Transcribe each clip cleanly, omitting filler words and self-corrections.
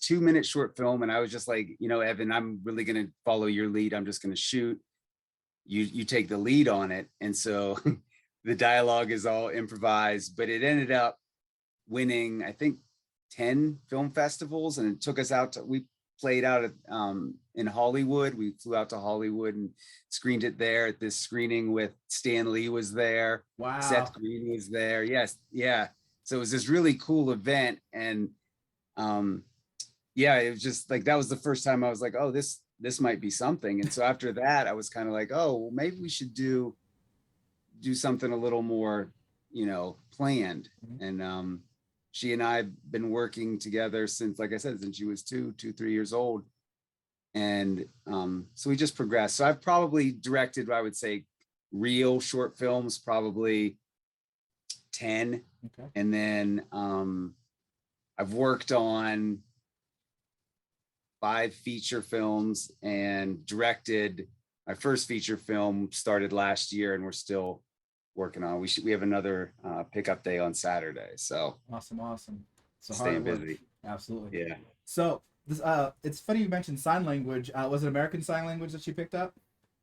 2-minute short film. And I was just like, Evan, I'm really going to follow your lead. I'm just going to shoot. You take the lead on it. And so the dialogue is all improvised, but it ended up winning, I think, 10 film festivals. And it took us we played out at, in Hollywood. We flew out to Hollywood and screened it there at this screening with Stan Lee was there. Wow. Seth Green was there. Yes. Yeah. So it was this really cool event. And it was just like, that was the first time I was like, oh, this might be something. And so after that, I was kind of like, oh, well, maybe we should do something a little more, planned. Mm-hmm. And she and I have been working together since, like I said, since she was 3 years old. And so we just progressed. So I've probably directed, I would say, real short films, probably 10. Okay. And then I've worked on 5 feature films and directed. My first feature film started last year, and we're still working on. We have another pickup day on Saturday. So awesome. So staying busy. Absolutely. Yeah. So this it's funny you mentioned sign language. Was it American Sign Language that she picked up?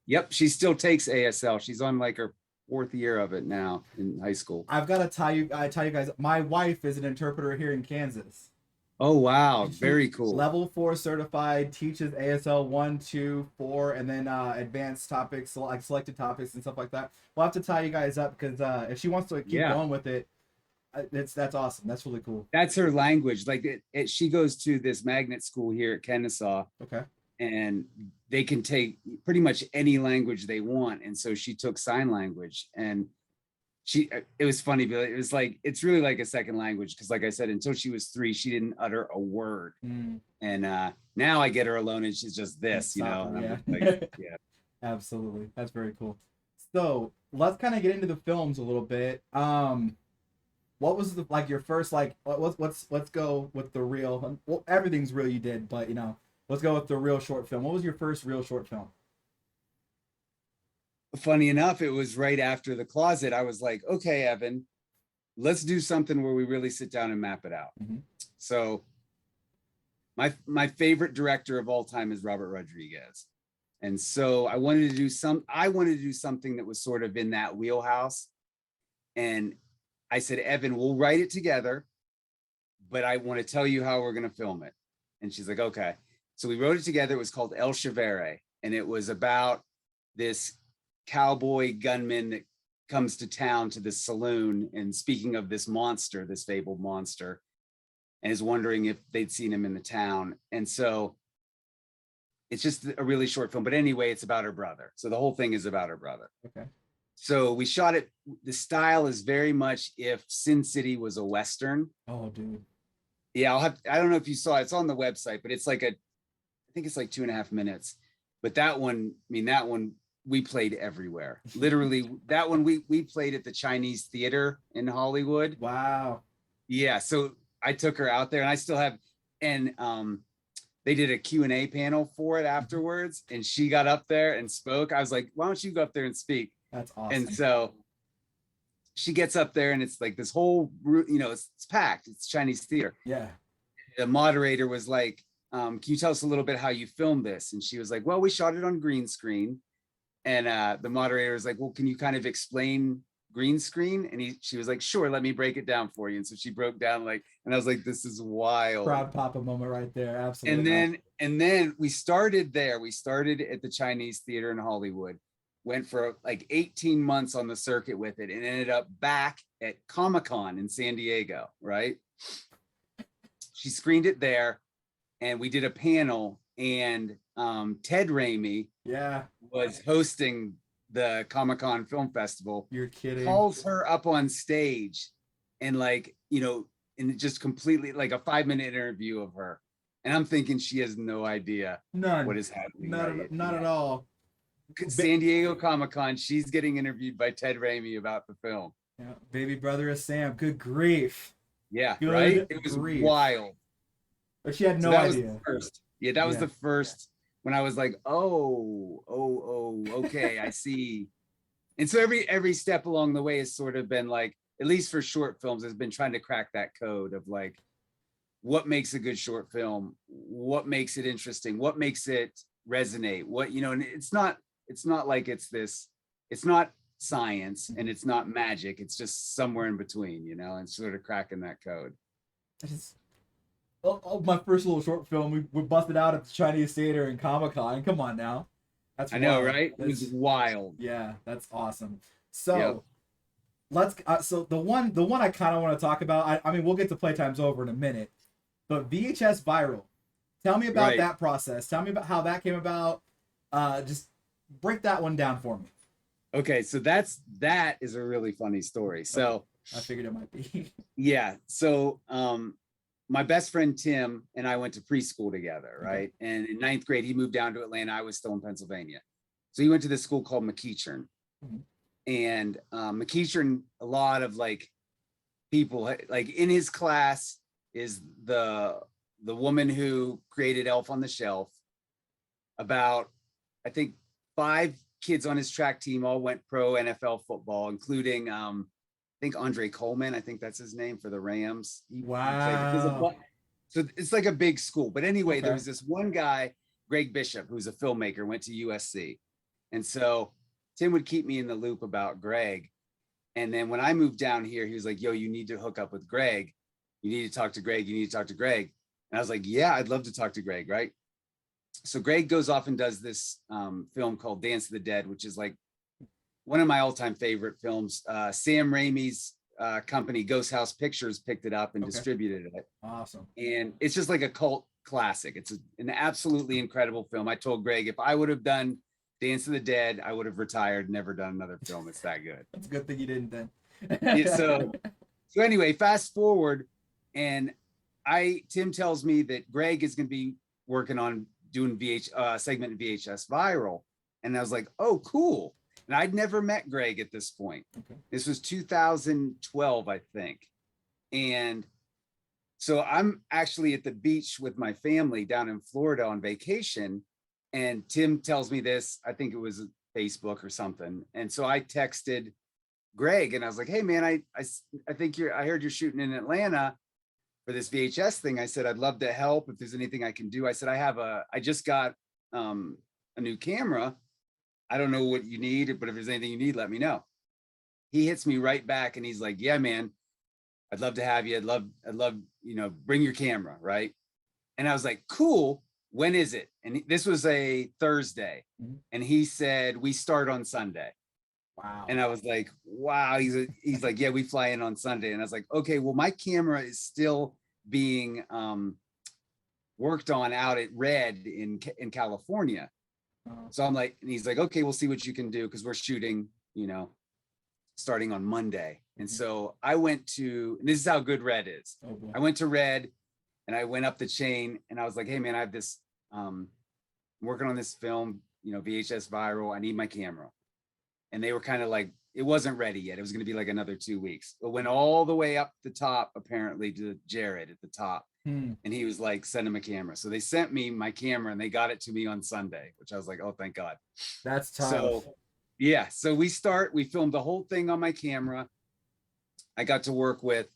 Yep, she still takes ASL. She's on like her 4th year of it now in high school. I've got to tell you guys, my wife is an interpreter here in Kansas. Oh wow, very cool. Level 4 certified, teaches ASL 1, 2, 4, and then advanced topics, like selected topics and stuff like that. We'll have to tie you guys up because if she wants to keep going with it, that's awesome. That's really cool. That's her language. Like she goes to this magnet school here at Kennesaw. Okay. And they can take pretty much any language they want. And so she took sign language, and it was funny, but it was like, it's really like a second language. Cause like I said, until she was 3, she didn't utter a word. And now I get her alone and she's just this, Yeah. Like, yeah. Absolutely. That's very cool. So let's kind of get into the films a little bit. What was your first, let's go with the real, well, everything's real you did, but let's go with the real short film. What was your first real short film? Funny enough, it was right after The Closet. I was like, okay, Evan, let's do something where we really sit down and map it out. Mm-hmm. So my favorite director of all time is Robert Rodriguez. And so I wanted to do something that was sort of in that wheelhouse. And I said, Evan, we'll write it together, but I want to tell you how we're going to film it. And she's like, okay. So we wrote it together. It was called El Chevere, and it was about this cowboy gunman that comes to town to this saloon, and speaking of this monster, this fabled monster, and is wondering if they'd seen him in the town. And so it's just a really short film, but anyway, it's about her brother. So the whole thing is about her brother. Okay. So we shot it. The style is very much if Sin City was a Western. Oh, dude. Yeah, I don't know if you saw it. It's on the website, but it's like I think it's like 2.5 minutes. But that one we played everywhere. Literally, that one we played at the Chinese Theater in Hollywood. Wow. Yeah, so I took her out there, and I still have, and they did a Q&A panel for it afterwards, and she got up there and spoke. I was like, why don't you go up there and speak? That's awesome. And so she gets up there, and it's like this whole, it's packed. It's Chinese theater. Yeah. The moderator was like, can you tell us a little bit how you filmed this? And she was like, well, we shot it on green screen. And the moderator was like, well, can you kind of explain green screen? And she was like, sure, let me break it down for you. And so she broke down and I was like, this is wild. Proud papa moment right there. Absolutely. And then we started there. We started at the Chinese Theater in Hollywood, went for like 18 months on the circuit with it, and ended up back at Comic-Con in San Diego, right? She screened it there, and we did a panel, and Ted Raimi was hosting the Comic-Con Film Festival. You're kidding. Calls her up on stage, and and just completely like a 5-minute interview of her. And I'm thinking she has no idea what is happening. Not at all. San Diego Comic-Con, she's getting interviewed by Ted Raimi about the film. Yeah, baby brother of Sam. Good grief. Yeah, right? It was wild. But she had no idea. Was the first. Yeah, that was the first when I was like, oh, okay, I see. And so every step along the way has sort of been like, at least for short films, has been trying to crack that code of like, what makes a good short film, what makes it interesting, what makes it resonate, what, you know, and it's not like it's not science and it's not magic. It's just somewhere in between, you know, and sort of cracking that code. I just, my first little short film, we busted out at the Chinese theater in Comic-Con. Come on now. That's I know, wild. right? It was wild. Yeah, that's awesome. Yep. So let's so the one I kind of want to talk about. I mean, we'll get to Playtime's Over in a minute, but VHS Viral. Tell me about Right. that process. Tell me about how that came about. Just break that one down for me. Okay, so that is a really funny story. So I figured it might be. yeah, so my best friend Tim and I went to preschool together, right? And in ninth grade, he moved down to Atlanta. I was still in Pennsylvania. So he went to this school called McEachern. Mhm. And McEachern, a lot of like people like in his class is the woman who created Elf on the Shelf. About, I think, 5 kids on his track team all went pro NFL football, including I think Andre Coleman, I think that's his name, for the Rams. He Wow. so it's like a big school. But anyway, there Okay. was this one guy, Greg Bishop, who's a filmmaker, went to USC. And so Tim would keep me in the loop about Greg. And then when I moved down here, he was like, yo, you need to hook up with Greg. You need to talk to Greg. You need to talk to Greg. And I was like, yeah, I'd love to talk to Greg, right? So Greg goes off and does this film called Dance of the Dead, which is like one of my all-time favorite films. Sam Raimi's company, Ghost House Pictures, picked it up and Okay. distributed it. Awesome. And it's just like a cult classic. It's an absolutely incredible film. I told Greg, if I would have done Dance of the Dead, I would have retired, never done another film. It's that good. That's a good thing you didn't then. Yeah, so anyway, fast forward, and Tim tells me that Greg is going to be working on doing segment in VHS Viral. And I was like, oh, cool. And I'd never met Greg at this point. Okay. This was 2012, I think. And so I'm actually at the beach with my family down in Florida on vacation. And Tim tells me this, I think it was Facebook or something. And so I texted Greg and I was like, hey man, I think I heard you're shooting in Atlanta for this VHS thing. I said, I'd love to help if there's anything I can do. I said, I just got a new camera. I don't know what you need, but if there's anything you need, let me know. He hits me right back and he's like, yeah, man, I'd love to have you. I'd love, you know, bring your camera. Right. And I was like, cool. When is it? And this was a Thursday. Mhm. And he said, we start on Sunday. Wow. And I was like, wow. He's like, yeah, we fly in on Sunday. And I was like, okay, well, my camera is still being worked on out at Red in California. So I'm like, and he's like, okay, we'll see what you can do, because we're shooting, you know, starting on Monday. And so I went to, and this is how good Red is. Oh, boy. I went to Red and I went up the chain and I was like, hey man, I have this, I'm working on this film, you know, VHS Viral. I need my camera. And they were kind of like, it wasn't ready yet. It was going to be like another 2 weeks. It went all the way up the top, apparently, to Jared at the top. And he was like, send him a camera. So they sent me my camera and they got it to me on Sunday, which I was like, oh, thank God. That's tough. So yeah, so we filmed the whole thing on my camera. I got to work with,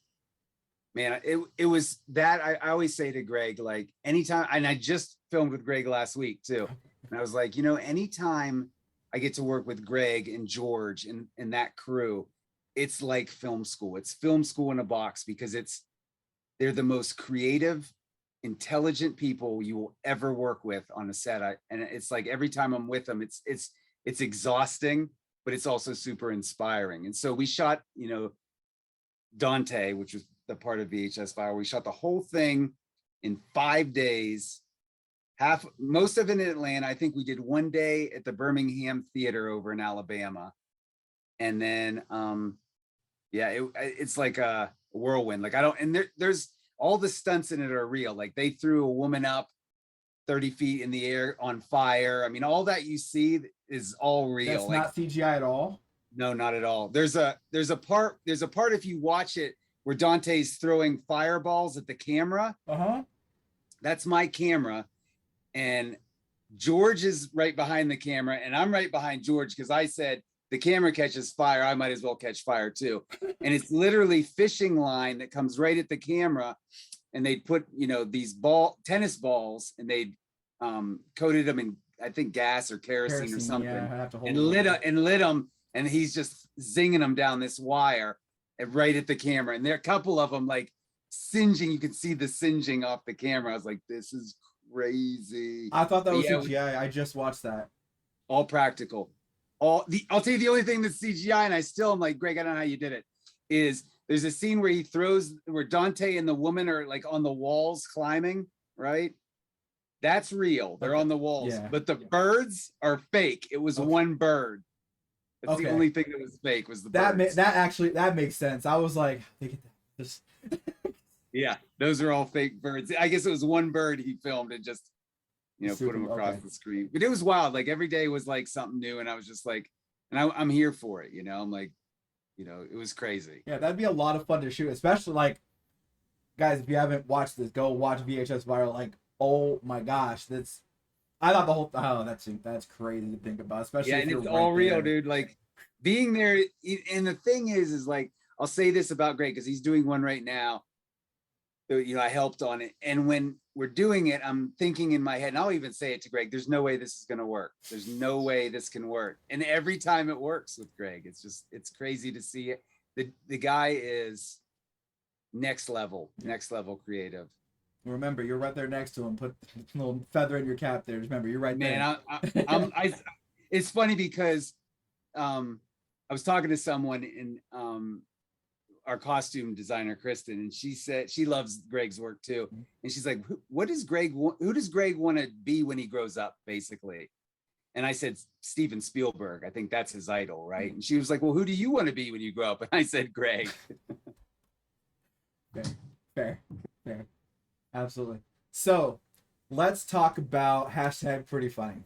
man, it was that I always say to Greg, like anytime, and I just filmed with Greg last week too. And I was like, you know, anytime I get to work with Greg and George and that crew, it's like film school. It's film school in a box, because they're the most creative, intelligent people you will ever work with on a set. And it's like every time I'm with them, it's exhausting, but it's also super inspiring. And so we shot, you know, Dante, which was the part of VHS Fire. We shot the whole thing in 5 days. Most of it in Atlanta. I think we did 1 day at the Birmingham Theater over in Alabama. And then, it's like a whirlwind. Like there's all the stunts in it are real. Like they threw a woman up 30 feet in the air on fire. I mean, all that you see is all real. That's not CGI at all. No, not at all. There's a part if you watch it where Dante's throwing fireballs at the camera. That's my camera. And George is right behind the camera, and I'm right behind George, because I said, the camera catches fire, I might as well catch fire too. And it's literally fishing line that comes right at the camera. and they'd put, these tennis balls, and they'd coated them in, I think, gas or kerosene or something, Yeah, I have to hold and it lit up. them, and he's just zinging them down this wire and right at the camera. And there are a couple of them like singeing. You can see the singeing off the camera. I was like, this is crazy. I thought that But was yeah, CGI. I just watched that. all practical. I'll tell you the only thing that's CGI, and I still am like, Greg, I don't know how you did it, is there's a scene where Dante and the woman are like on the walls climbing, right? That's real. They're Okay. on the walls, Yeah. but the birds are fake. It was Okay. one bird. That's the Okay. only thing that was fake was the That birds. that makes sense. I was like, they get that. Just Yeah, those are all fake birds. I guess it was one bird he filmed and just, put them across okay. the screen. But it was wild. Like every day was like something new, and I was just like, and I'm here for it. I'm like, it was crazy. Yeah, that'd be a lot of fun to shoot, especially like, guys, if you haven't watched this, go watch VHS Viral. Like, oh my gosh, I thought the whole that's crazy to think about, especially Yeah, if and you're it's right all real, there. dude. Like being there, and the thing is like, I'll say this about Greg because he's doing one right now. I helped on it, and when we're doing it, I'm thinking in my head, and I'll even say it to Greg, there's no way this is going to work. There's no way this can work. And every time it works with Greg, it's crazy to see it. The guy is next level creative. Remember, you're right there next to him. Put a little feather in your cap there. Remember, you're right Man, there. it's funny because I was talking to someone in our costume designer, Kristen, and she said she loves Greg's work too. And she's like, who does Greg want to be when he grows up, basically? And I said, Steven Spielberg. I think that's his idol, right? And she was like, well, who do you want to be when you grow up? And I said, Greg. Fair. Absolutely. So let's talk about hashtag pretty funny.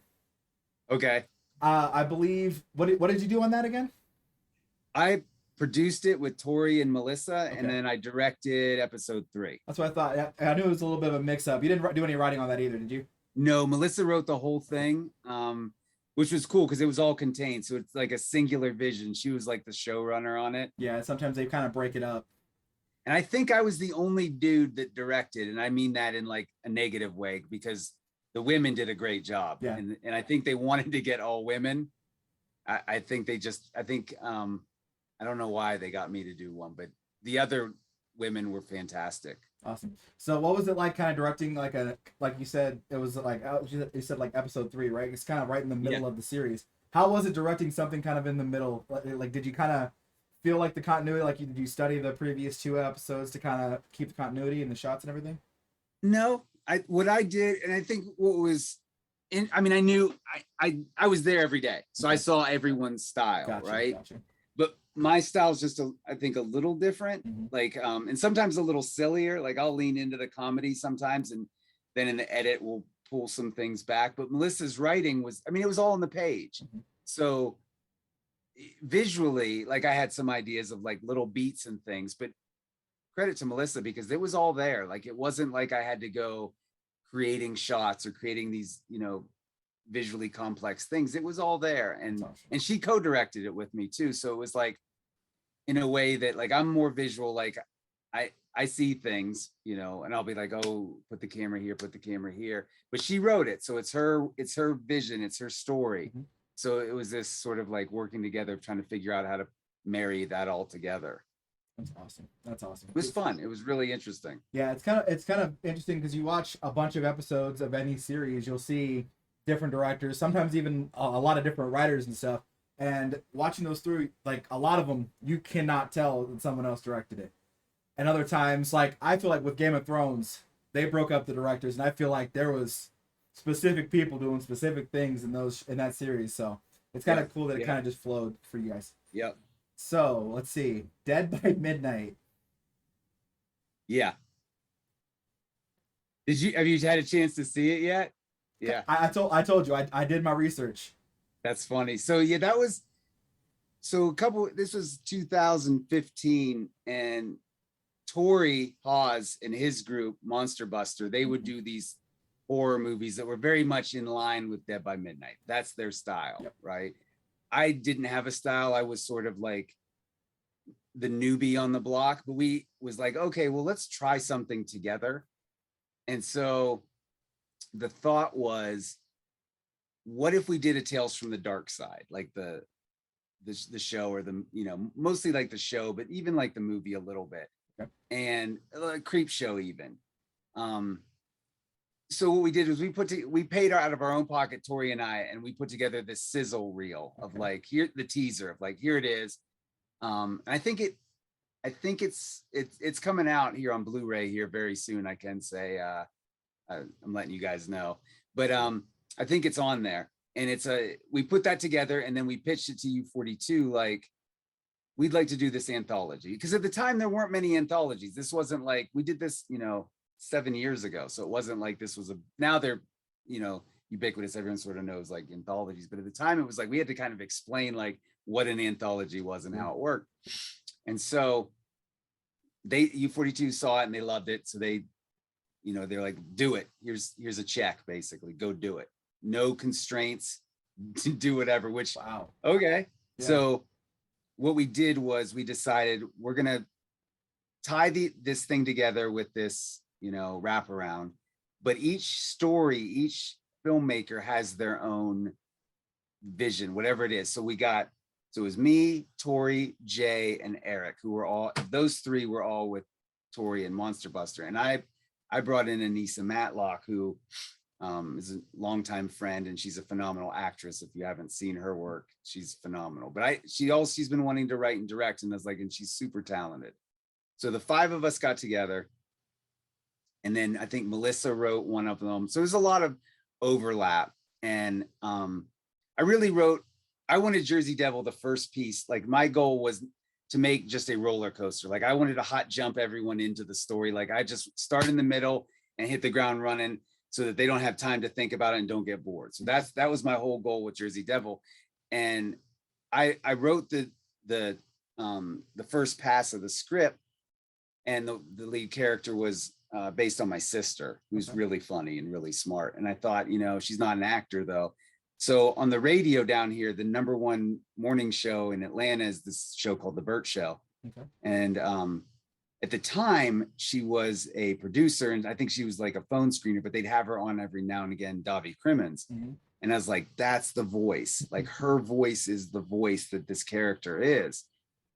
Okay. I believe, what did you do on that again? I produced it with Tori and Melissa, Okay. and then I directed episode 3. That's what I thought. I knew it was a little bit of a mix up. You didn't do any writing on that either, did you? No, Melissa wrote the whole thing, which was cool because it was all contained. So it's like a singular vision. She was like the showrunner on it. Yeah, sometimes they kind of break it up. And I think I was the only dude that directed, and I mean that in like a negative way because the women did a great job. Yeah. And I think they wanted to get all women. I think I don't know why they got me to do one, but the other women were fantastic. Awesome. So what was it like kind of directing like you said, it was like, you said like episode 3, right? It's kind of right in the middle of the series. How was it directing something kind of in the middle? Like did you kind of feel like the continuity, like did you study the previous 2 episodes to kind of keep the continuity and the shots and everything? No, what I did, and I think what was I knew I was there every day. So I saw everyone's style, Gotcha, right? Gotcha. But my style is just I think a little different, like and sometimes a little sillier. Like I'll lean into the comedy sometimes, and then in the edit we'll pull some things back. But Melissa's writing was, it was all on the page. So visually, like I had some ideas of like little beats and things, but credit to Melissa because it was all there. Like it wasn't like I had to go creating shots or creating these, visually complex things. It was all there. And she co-directed it with me too. So it was like, in a way that like, I'm more visual. Like I see things, and I'll be like, oh, put the camera here, but she wrote it. So it's her vision. It's her story. So it was this sort of like working together, trying to figure out how to marry that all together. That's awesome. It was fun. It was really interesting. Yeah, it's kind of interesting because you watch a bunch of episodes of any series, you'll see different directors, sometimes even a lot of different writers and stuff. And watching those through, like a lot of them, you cannot tell that someone else directed it. And other times, like I feel like with Game of Thrones, they broke up the directors, and I feel like there was specific people doing specific things in that series. So it's kind of cool that it kind of just flowed for you guys. Yep. So let's see, Dead by Midnight. Yeah. Have you had a chance to see it yet? Yeah. I told you I did my research. That's funny. So yeah, this was 2015, and Tori Hawes and his group, Monster Buster, they would do these horror movies that were very much in line with Dead by Midnight. That's their style, right? I didn't have a style. I was sort of like, the newbie on the block, but we was like, okay, well, let's try something together. And so the thought was, what if we did a Tales from the Dark Side, like the show, or the, you know, mostly like the show, but even like the movie a little bit, Okay. and Creep Show even. So what we did was we paid out of our own pocket, Tori and I, and we put together this sizzle reel of like, here, the teaser of like, here it is. I think it's coming out here on Blu-ray here very soon. I can say, I'm letting you guys know, but I think it's on there, and we put that together, and then we pitched it to U42 like, we'd like to do this anthology, because at the time there weren't many anthologies. This wasn't like, we did this, you know, 7 years ago, so it wasn't like this was now they're, you know, ubiquitous. Everyone sort of knows like anthologies, but at the time it was like we had to kind of explain like what an anthology was and how it worked. And so U42 saw it and they loved it, so they, you know, they're like, do it, here's a check, basically, go do it, no constraints, to do whatever. Which, wow, okay. Yeah. So what we did was we decided we're gonna tie this thing together with this, you know, wraparound, but each story, each filmmaker has their own vision, whatever it is. So it was me, Tori, Jay, and Eric, who were all, those three were all with Tori and Monster Buster. And I brought in Anissa Matlock, who is a longtime friend, and she's a phenomenal actress. If you haven't seen her work, she's phenomenal. But she's been wanting to write and direct, and I was like, and she's super talented. So the five of us got together, and then I think Melissa wrote one of them. So there's a lot of overlap. And I wanted Jersey Devil, the first piece. Like, my goal was to make just a roller coaster. Like, I wanted to hot jump everyone into the story. Like, I just start in the middle and hit the ground running, so that they don't have time to think about it and don't get bored. So that was my whole goal with Jersey Devil. And I wrote the first pass of the script, and the lead character was based on my sister, who's really funny and really smart. And I thought, you know, she's not an actor though. So on the radio down here, the #1 morning show in Atlanta is this show called The Burt Show. Okay. And at the time, she was a producer, and I think she was like a phone screener, but they'd have her on every now and again, Davi Crimmins. Mm-hmm. And I was like, that's the voice. Like, her voice is the voice that this character is.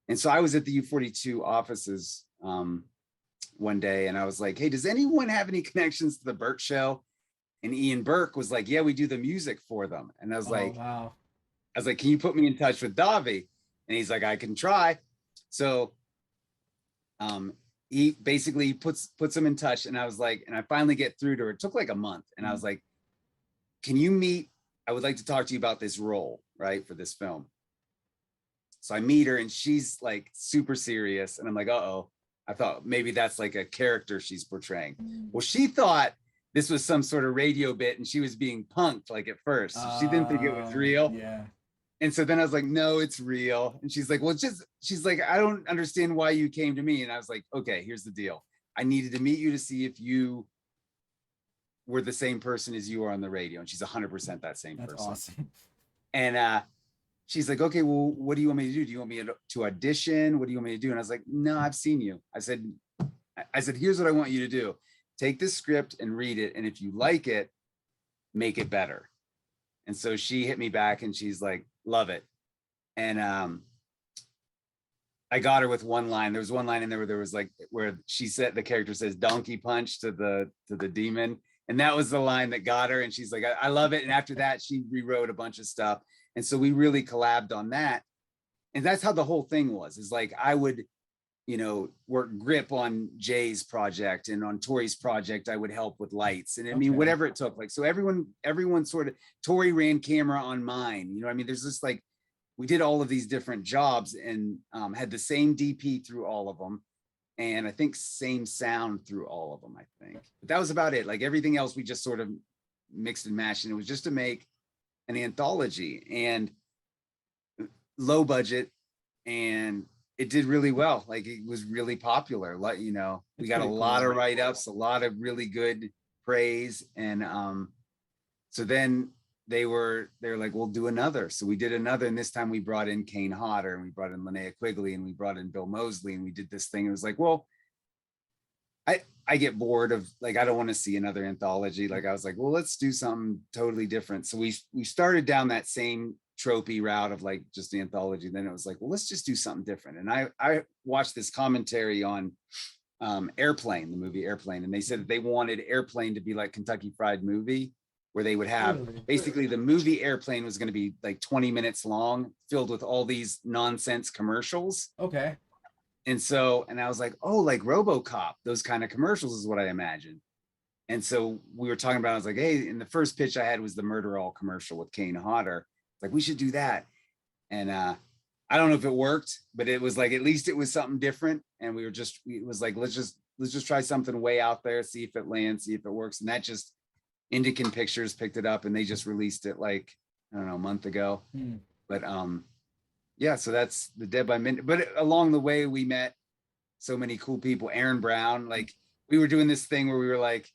And so I was at the U42 offices one day, and I was like, hey, does anyone have any connections to The Burt Show? And Ian Burke was like, yeah, we do the music for them. And I was wow. I was like, can you put me in touch with Davi? And he's like, I can try. So he basically puts him in touch. And I was like, and I finally get through to her. It took like a month. And I was like, can you meet? I would like to talk to you about this role, right, for this film. So I meet her, and she's like super serious. And I'm like, uh-oh. I thought maybe that's like a character she's portraying. Well, she thought this was some sort of radio bit, and she was being punked like at first. She didn't think it was real. Yeah. And so then I was like, no, it's real. And she's like, well, she's like, I don't understand why you came to me. And I was like, okay, here's the deal. I needed to meet you to see if you were the same person as you are on the radio. And she's 100% that same person. That's awesome. And she's like, okay, well, what do you want me to do? Do you want me to audition? What do you want me to do? And I was like, no, I've seen you. I said, here's what I want you to do. Take this script and read it. And if you like it, make it better. And so she hit me back, and she's like, love it. And I got her with one line. There was one line in there where she said, the character says donkey punch to the demon. And that was the line that got her. And she's like, I love it. And after that, she rewrote a bunch of stuff. And so we really collabed on that. And that's how the whole thing was, is like, I would, you know, work grip on Jay's project, and on Tori's project, I would help with lights. And I mean, whatever it took, like, so everyone sort of, Tori ran camera on mine, you know what I mean? There's just like, we did all of these different jobs, and had the same DP through all of them. And I think same sound through all of them, I think. But that was about it. Like, everything else, we just sort of mixed and matched, and it was just to make an anthology, and low budget, and it did really well. Like, it was really popular. Like, you know, we got a lot of write-ups, a lot of really good praise. And so then they're like, we'll do another. So we did another, and this time we brought in Kane Hodder, and we brought in Linnea Quigley, and we brought in Bill Moseley, and we did this thing. It was like, well, I get bored of, like, I don't want to see another anthology. Like, I was like, well, let's do something totally different. So we started down that same tropey route of like just the anthology. Then it was like, well, let's just do something different. And I watched this commentary on Airplane, the movie Airplane, and they said that they wanted Airplane to be like Kentucky Fried Movie, where they would have basically the movie Airplane was going to be like 20 minutes long, filled with all these nonsense commercials. Okay. And so, and I was like, oh, like RoboCop, those kind of commercials is what I imagine. And so we were talking about, I was like, hey, and the first pitch I had was the Murder All commercial with Kane Hodder. Like, we should do that. And I don't know if it worked, but it was like, at least it was something different. And it was like, let's just try something way out there, see if it lands, see if it works. And that just, Indican Pictures picked it up, and they just released it like, I don't know, a month ago. But yeah, so that's the Dead by Midnight. But along the way, we met so many cool people. Aaron Brown, like, we were doing this thing where we were like,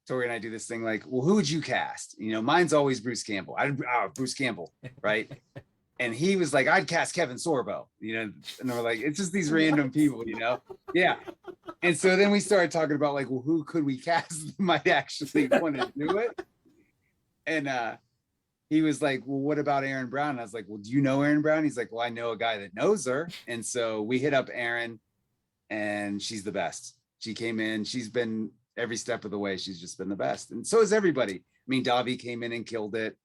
Tori and I do this thing like, well, who would you cast? You know, mine's always Bruce Campbell. Bruce Campbell, right? And he was like, I'd cast Kevin Sorbo, you know, and we're like, it's just these random people, you know? Yeah. And so then we started talking about like, well, who could we cast that might actually want to do it? And he was like, well, what about Aaron Brown? And I was like, well, do you know Aaron Brown? He's like, well, I know a guy that knows her. And so we hit up Aaron, and she's the best. She came in, she's been every step of the way. She's just been the best. And so is everybody. I mean, Davi came in and killed it.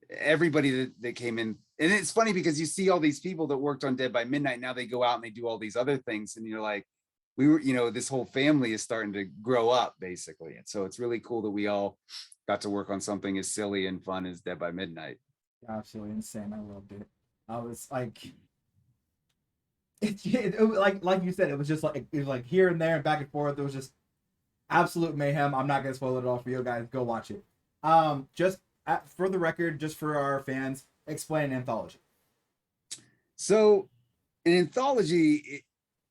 Everybody that came in. And it's funny because you see all these people that worked on Dead by Midnight. Now they go out and they do all these other things. And you're like, we were, you know, this whole family is starting to grow up basically. And so it's really cool that we all got to work on something as silly and fun as Dead by Midnight. Absolutely insane. I loved it. I was like, like you said, it was just like, it was like here and there and back and forth. It was just absolute mayhem. I'm not gonna spoil it all for you guys. Go watch it. For the record, just for our fans, explain an anthology. So an anthology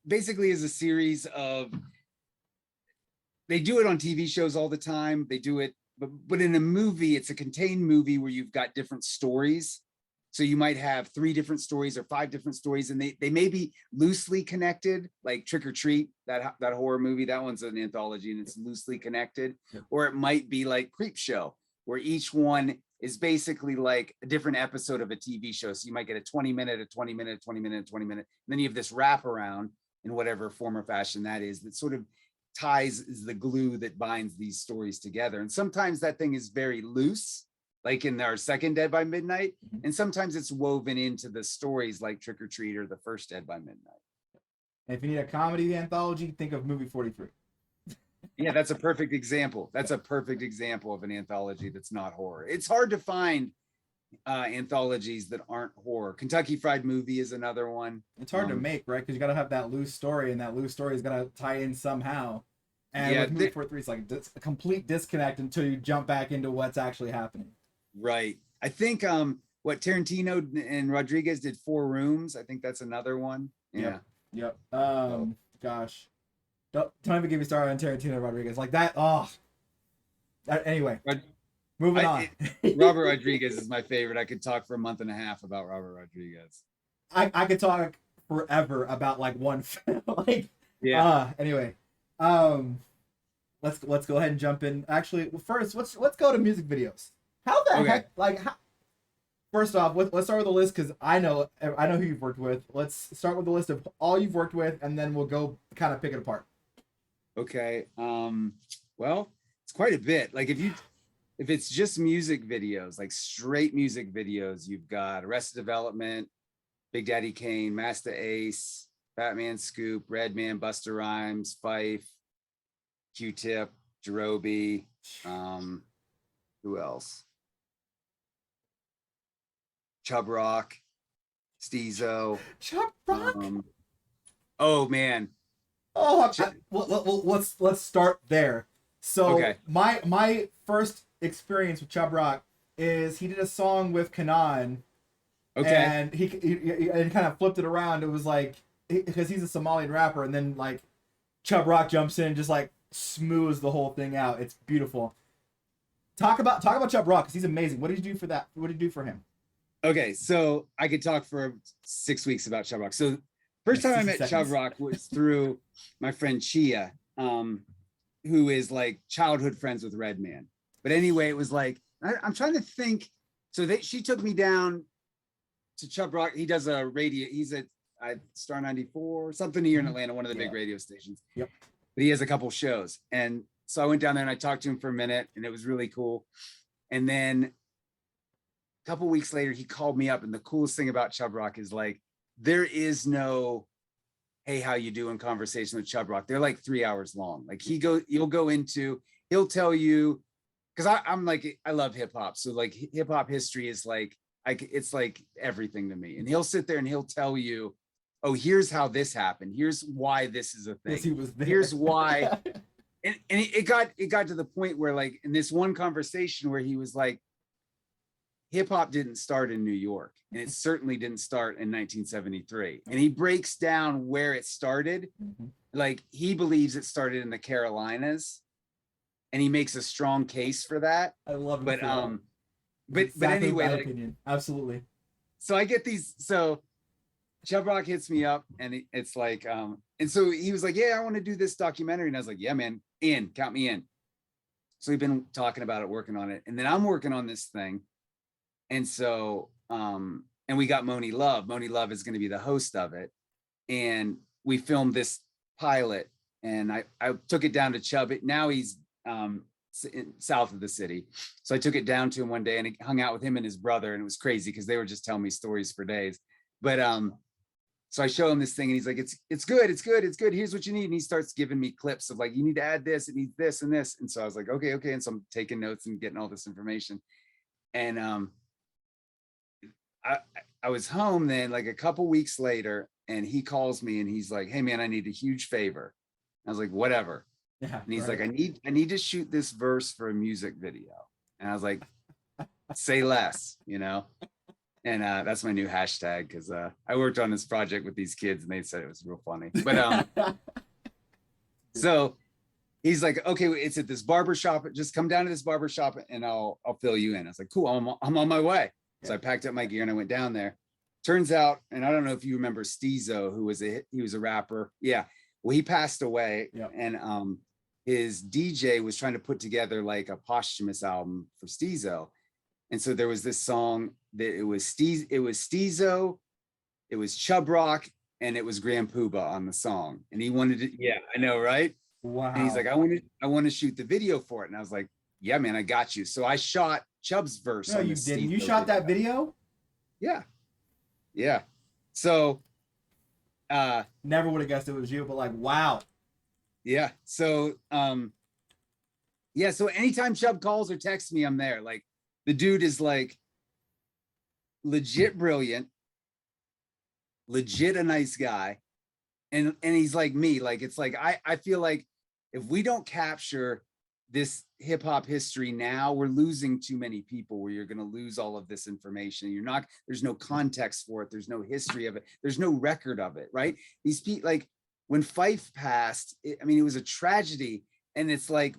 basically is a series of, they do it on TV shows all the time. They do it, but in a movie, it's a contained movie where you've got different stories. So you might have 3 different stories or 5 different stories, and they may be loosely connected, like Trick or Treat, that horror movie. That one's an anthology and it's loosely connected. Or it might be like Creep Show, where each one is basically like a different episode of a TV show. So you might get a 20-minute, a 20-minute, 20-minute, 20-minute. And then you have this wraparound in whatever form or fashion that is, that sort of ties, is the glue that binds these stories together. And sometimes that thing is very loose, like in our second Dead by Midnight. And sometimes it's woven into the stories like Trick or Treat or the first Dead by Midnight. And if you need a comedy anthology, think of Movie 43. Yeah, that's a perfect example. That's a perfect example of an anthology that's not horror. It's hard to find anthologies that aren't horror. Kentucky Fried Movie is another one. It's hard to make, right? Because you got to have that loose story, and that loose story is going to tie in somehow. And with Movie 43, it's like a complete disconnect until you jump back into what's actually happening. Right. I think what Tarantino and Rodriguez did, 4 Rooms. I think that's another one. Yeah. Yep. Gosh. Don't even get me started on Tarantino and Rodriguez. Like that. Oh. Anyway. Moving on. Robert Rodriguez is my favorite. I could talk for a month and a half about Robert Rodriguez. I could talk forever about like one film. Like, anyway. Let's go ahead and jump in. Actually, first, let's go to music videos. How the heck, like, first off, let's start with the list, because I know who you've worked with. Let's start with the list of all you've worked with, and then we'll go kind of pick it apart. Okay. Well, it's quite a bit. Like if it's just music videos, like straight music videos, you've got Arrested Development, Big Daddy Kane, Master Ace, Batman Scoop, Redman, Busta Rhymes, Fife, Q-Tip, Jerobi, who else? Chub Rock, Steezo. Chub Rock? Oh man. Oh, let's start there. So my first experience with Chub Rock is he did a song with Kanan. Okay. And he kind of flipped it around. It was like, because he's a Somalian rapper, and then like Chub Rock jumps in and just like smooths the whole thing out. It's beautiful. Talk about Chubb Rock, because he's amazing. What did you do for that? What did you do for him? Okay, so I could talk for 6 weeks about Chubb Rock. So first Yes, time I 60 met Chubb seconds. Rock was through my friend Chia, who is like childhood friends with Redman. But anyway, it was like I'm trying to think. So she took me down to Chubb Rock. He does a radio. He's at Star 94, something here in Atlanta, one of the big Yeah. radio stations. Yep. But he has a couple shows, and so I went down there and I talked to him for a minute, and it was really cool. And then a couple weeks later, he called me up, and the coolest thing about Chubb Rock is like there is no "Hey, how you doing?" conversation with Chubb Rock. They're like 3 hours long. Like he'll tell you, because I'm like, I love hip hop, so like hip hop history is like it's like everything to me. And he'll sit there and he'll tell you, oh, here's how this happened. Here's why this is a thing. Yes, he was there. Here's why. And it got to the point where like in this one conversation where he was like, hip hop didn't start in New York, and it certainly didn't start in 1973. And he breaks down where it started. Like he believes it started in the Carolinas, and he makes a strong case for that. I love it. But anyway, my like, opinion. Absolutely. so I get these. So Chubb Rock hits me up, and it's like, and so he was like, "Yeah, I want to do this documentary," and I was like, "Yeah, man, count me in." So we've been talking about it, working on it, and then I'm working on this thing. And so, and we got Moni Love. Moni Love is going to be the host of it. And we filmed this pilot, and I took it down to Chubb. Now he's south of the city. So I took it down to him one day and hung out with him and his brother. And it was crazy because they were just telling me stories for days. But so I show him this thing, and he's like, it's good. Here's what you need. And he starts giving me clips of like, you need to add this, it needs this and this. And so I was like, okay. And so I'm taking notes and getting all this information. And I was home then like a couple weeks later, and he calls me and he's like, "Hey man, I need a huge favor." I was like, "Whatever." Yeah. And he's like, I need to shoot this verse for a music video. And I was like, "Say less," you know? And that's my new hashtag, because I worked on this project with these kids and they said it was real funny. But so he's like, "Okay, it's at this barber shop. Just come down to this barber shop and I'll fill you in." I was like, "Cool, I'm on my way." So I packed up my gear and I went down there. Turns out, and I don't know if you remember Steezo, who was he was a rapper. Yeah. Well, he passed away. Yep. And his DJ was trying to put together like a posthumous album for Steezo. And so there was this song that it was Steezo, it was Chubb Rock, and it was Grand Poobah on the song. And he wanted to, yeah, I know, right? Wow. And he's like, I want to shoot the video for it. And I was like, "Yeah, man, I got you." So I shot Chubb's verse. No, you didn't. You shot that video? Yeah. So never would have guessed it was you, but like, wow. Yeah. So yeah, so anytime Chubb calls or texts me, I'm there. Like the dude is like legit brilliant, legit a nice guy. And he's like me. Like it's like I feel like if we don't capture this hip hop history now, we're losing too many people, where you're going to lose all of this information. There's no context for it. There's no history of it. There's no record of it, right? These people, like when Fife passed, it was a tragedy. And it's like,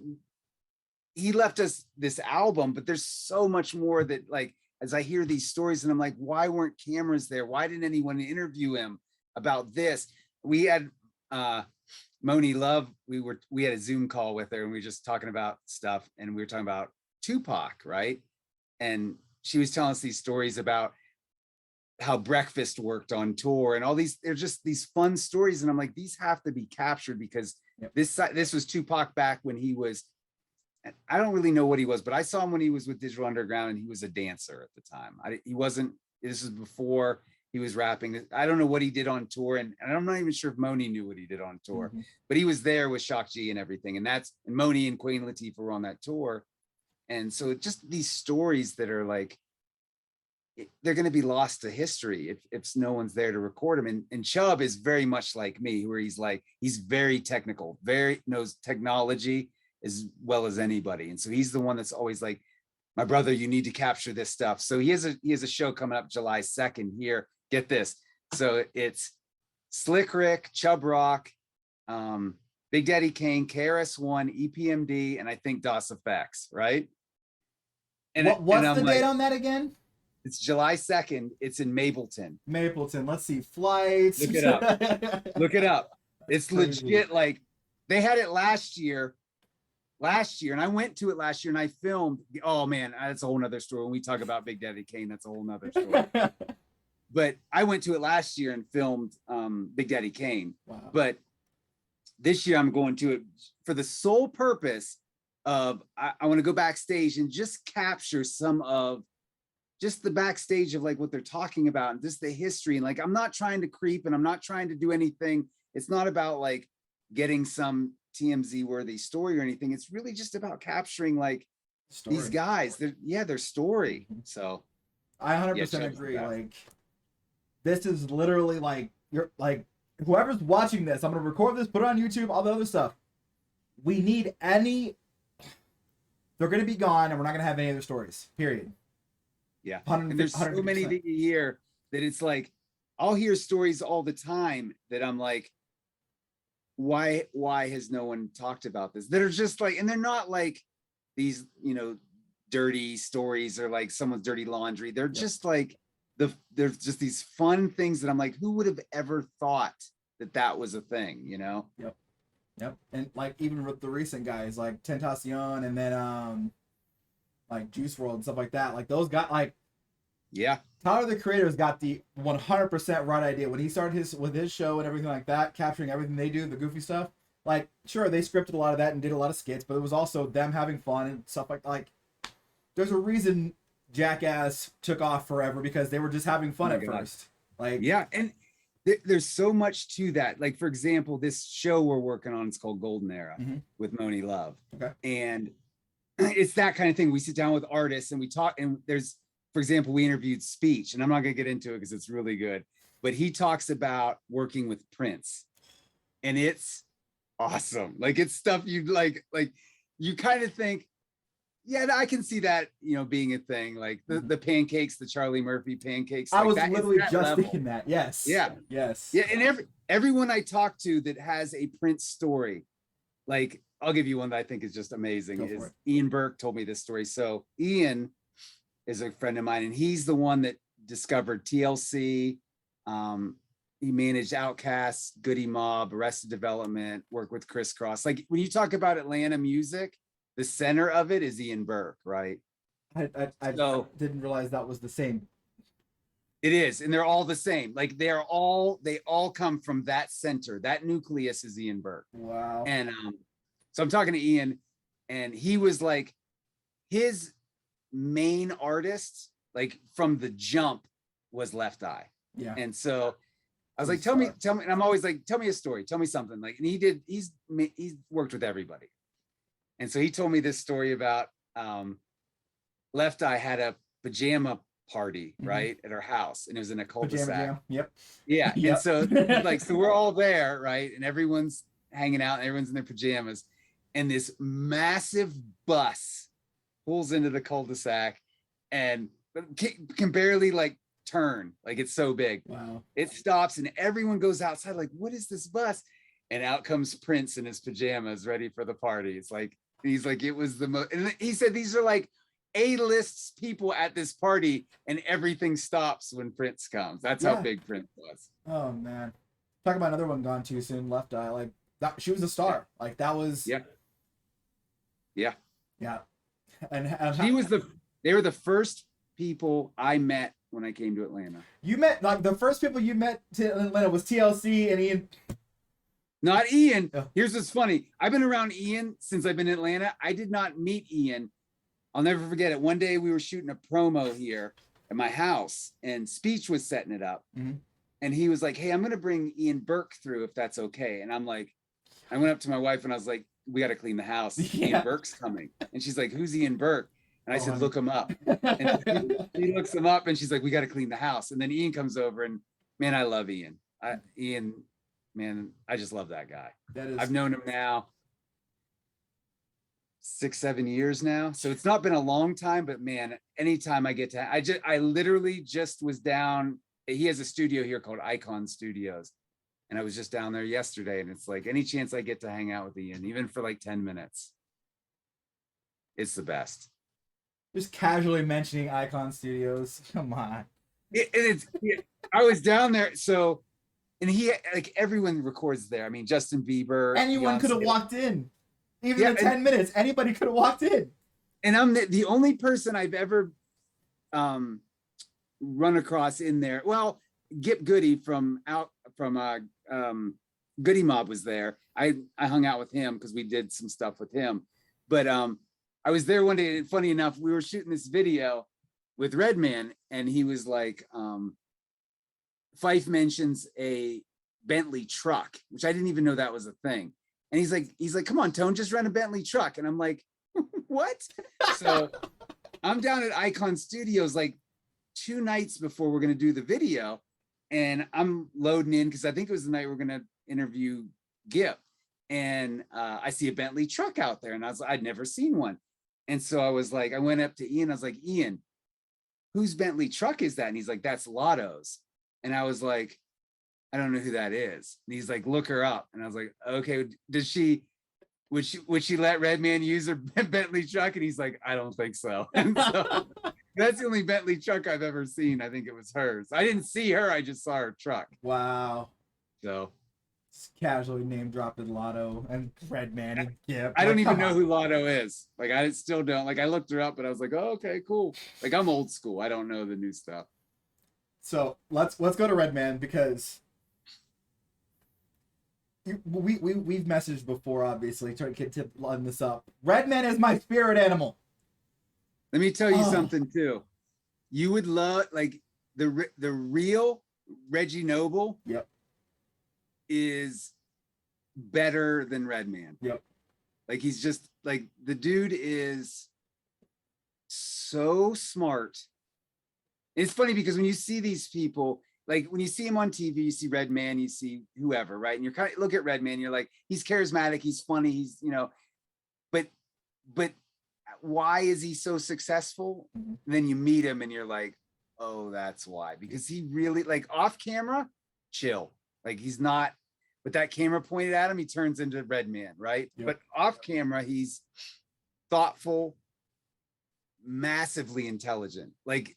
he left us this album, but there's so much more that, like, as I hear these stories and I'm like, why weren't cameras there? Why didn't anyone interview him about this? We had, Moni Love, we had a Zoom call with her and we were just talking about stuff, and we were talking about Tupac, right? And she was telling us these stories about how Breakfast worked on tour and all these, they're just these fun stories. And I'm like, these have to be captured, because this was Tupac back when he was, I don't really know what he was, but I saw him when he was with Digital Underground and he was a dancer at the time. This was before he was rapping. I don't know what he did on tour, and I'm not even sure if Moni knew what he did on tour, but he was there with Shock G and everything. And Moni and Queen Latifah were on that tour. And so just these stories that are like, they're going to be lost to history if no one's there to record them. And Chubb is very much like me, where he's very technical, very knows technology as well as anybody. And so he's the one that's always like, "My brother, you need to capture this stuff." So he has a show coming up July 2nd here. Get this. So it's Slick Rick, Chubb Rock, Big Daddy Kane, KRS-One, EPMD, and I think DOS Effects, right? What's I'm the date like, on that again? it's July 2nd. It's in Mapleton. Mapleton. Let's see. Flights. Look it up. Look it up. That's It's crazy. legit. Like they had it last year, and I went to it last year and I filmed. Oh man, that's a whole nother story. When we talk about Big Daddy Kane, that's a whole nother story. But I went to it last year and filmed Big Daddy Kane. Wow. But this year I'm going to it for the sole purpose of I want to go backstage and just capture some of just the backstage of like what they're talking about and just the history. And like, I'm not trying to creep and I'm not trying to do anything. It's not about like getting some TMZ worthy story or anything. It's really just about capturing like these guys, their story. So I 100% agree. Like, this is literally like, you're like, whoever's watching this, I'm gonna record this, put it on YouTube, all the other stuff. We need they're gonna be gone, and we're not gonna have any other stories. Period. Yeah, and there's so many that you hear that it's like I'll hear stories all the time that I'm like, why has no one talked about this? That are just like, and they're not like these, dirty stories or like someone's dirty laundry. They're just like there's just these fun things that I'm like, who would have ever thought that was a thing, Yep. And like even with the recent guys like Tentacion and then like Juice WRLD and stuff like that, like those guys, like Tyler the Creator's got the 100% right idea when he started his show and everything like that, capturing everything they do, the goofy stuff. Like, sure, they scripted a lot of that and did a lot of skits, but it was also them having fun and stuff like. There's a reason Jackass took off forever because they were just having fun at first. Like, yeah, and there's so much to that. Like, for example, this show we're working on, it's called Golden Era with Moni Love. Okay. And it's that kind of thing. We sit down with artists and we talk, and there's, for example, we interviewed Speech, and I'm not gonna get into it because it's really good, but he talks about working with Prince, and it's awesome. Like, it's stuff you like you kind of think, yeah, I can see that, being a thing. Like the pancakes, the Charlie Murphy pancakes. I like was that, literally just thinking that. Yes. Yeah. Yes. Yeah. And everyone I talk to that has a Prince story, like I'll give you one that I think is just amazing. Is Ian Burke told me this story. So Ian is a friend of mine, and he's the one that discovered TLC. He managed Outkast, Goody Mob, Arrested Development, worked with Criss Cross. Like when you talk about Atlanta music, the center of it is Ian Burke, right? I didn't realize that was the same. It is, and they're all the same. Like they all come from that center. That nucleus is Ian Burke. Wow. And so I'm talking to Ian, and he was like, his main artist, like from the jump, was Left Eye. Yeah. And so I was like, tell me, and I'm always like, tell me a story, tell me something. Like, and he's worked with everybody. And so he told me this story about Left Eye had a pajama party, right, at her house, and it was in a cul-de-sac. Yep. Yeah. Yep. And so like, so we're all there, right, and everyone's hanging out, and everyone's in their pajamas, and this massive bus pulls into the cul-de-sac and can barely like turn, like it's so big. Wow. It stops, and everyone goes outside like, what is this bus? And out comes Prince in his pajamas, ready for the party. It's like, he's like, it was the most, and he said these are like A-list people at this party, and everything stops when Prince comes. That's how big Prince was. Oh man, talk about another one gone too soon. Left Eye, like that. She was a star. Yeah. Like that was. Yeah. And they were the first people I met when I came to Atlanta. You met, like, the first people you met to Atlanta was TLC and Ian. Not Ian. Oh. Here's what's funny. I've been around Ian since I've been in Atlanta. I did not meet Ian. I'll never forget it. One day we were shooting a promo here at my house, and Speech was setting it up. And he was like, hey, I'm going to bring Ian Burke through if that's okay. And I'm like, I went up to my wife and I was like, we got to clean the house. Ian Burke's coming. And she's like, who's Ian Burke? And I said, look him up. And he looks him up, and she's like, we got to clean the house. And then Ian comes over, and man, I love Ian. Ian, man, I just love that guy. I've known him now 6-7 years now. So it's not been a long time, but man, anytime I get to, I literally just was down. He has a studio here called Icon Studios. And I was just down there yesterday, and it's like, any chance I get to hang out with Ian, even for like 10 minutes, it's the best. Just casually mentioning Icon Studios. Come on. I was down there. So, and he, like everyone records there. I mean, Justin Bieber, Anyone could have Beyonce. walked in. Even Yeah. in 10 minutes, anybody could have walked in. And I'm the only person I've ever um, run across in there. Well, Gip Goody from Goody Mob was there. I hung out with him because we did some stuff with him. But I was there one day. And funny enough, we were shooting this video with Redman, and he was like, Fife mentions a Bentley truck, which I didn't even know that was a thing. And he's like, come on, Tone, just rent a Bentley truck. And I'm like, what? So I'm down at Icon Studios like 2 nights before we're gonna do the video, and I'm loading in because I think it was the night we're gonna interview Gip, and I see a Bentley truck out there, and I'd never seen one, and so I went up to Ian, I was like, Ian, whose Bentley truck is that? And he's like, that's Lotto's, and I was like, I don't know who that is, and he's like, look her up, and I was like, okay, would she let Redman use her Bentley truck? And he's like, I don't think so. And so that's the only Bentley truck I've ever seen. I think it was hers. I didn't see her. I just saw her truck. Wow. So Just casually name dropped Lotto and Redman and Gip. I don't Like, even come know on. who Lotto is. Like, I still don't. Like, I looked her up, but I was like, oh, okay, cool. Like, I'm old school. I don't know the new stuff. So let's go to Redman because we've messaged before, obviously, trying to line this up. Redman is my spirit animal. Let me tell you Oh. something too. You would love like the real Reggie Noble. Yep. Is better than Redman. Yep. Like he's just like the dude is so smart. It's funny because when you see these people, like when you see him on TV, you see Redman, you see whoever, right? And you're kind of look at Redman, you're like, he's charismatic, he's funny, he's but why is he so successful? And then you meet him and you're like, oh, that's why. Because he really like off camera, chill. Like he's not, with that camera pointed at him, he turns into Redman, right? Yep. But off camera, he's thoughtful, massively intelligent, like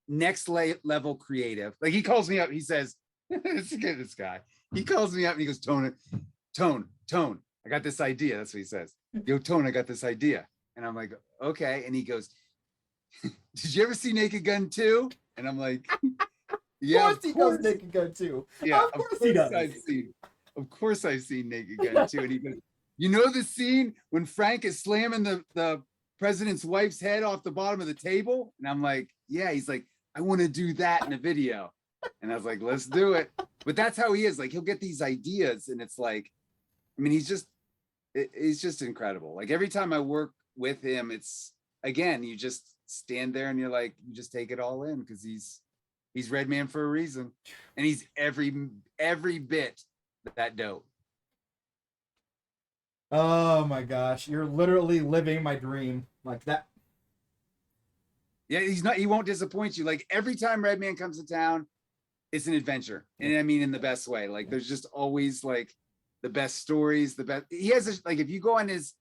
next level creative. Like he calls me up, he says, this guy. He calls me up and he goes, Tone, I got this idea. That's what he says. Yo, Tone, I got this idea. And I'm like, okay. And he goes, did you ever see Naked Gun 2? And I'm like, yeah, Of course he does Naked Gun 2. Yeah, of course he does. Of course I've seen Naked Gun 2. And he goes, you know the scene when Frank is slamming the president's wife's head off the bottom of the table? And I'm like, yeah. He's like, I want to do that in a video. And I was like, let's do it. But that's how he is. Like he'll get these ideas and it's like, I mean, he's just incredible. Like every time I work with him, it's again, you just stand there and you're like, you just take it all in because he's Redman for a reason. And he's every bit that dope. Oh my gosh, you're literally living my dream like that. Yeah, he won't disappoint you. Like every time Redman comes to town, it's an adventure. And I mean in the best way. Like there's just always like the best stories, the best. He has like if you go on his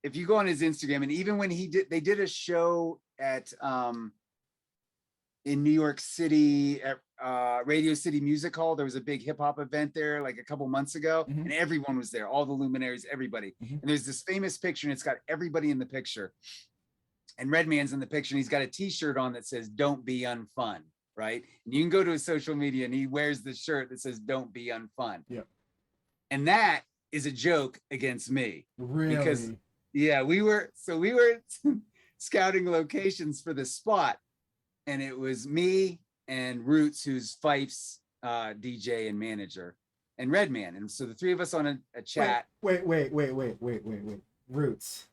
Instagram, and even when they did a show at in New York City at Radio City Music Hall. There was a big hip hop event there like a couple months ago, and everyone was there, all the luminaries, everybody. And there's this famous picture, and it's got everybody in the picture. And Redman's in the picture, and he's got a T-shirt on that says "Don't be unfun," right? And you can go to his social media, and he wears the shirt that says "Don't be unfun." Yep. And that is a joke against me, Really? because yeah, we were scouting locations for the spot. And it was me and Roots, who's Fife's DJ and manager, and Redman. And so the three of us on a chat. Wait. Roots.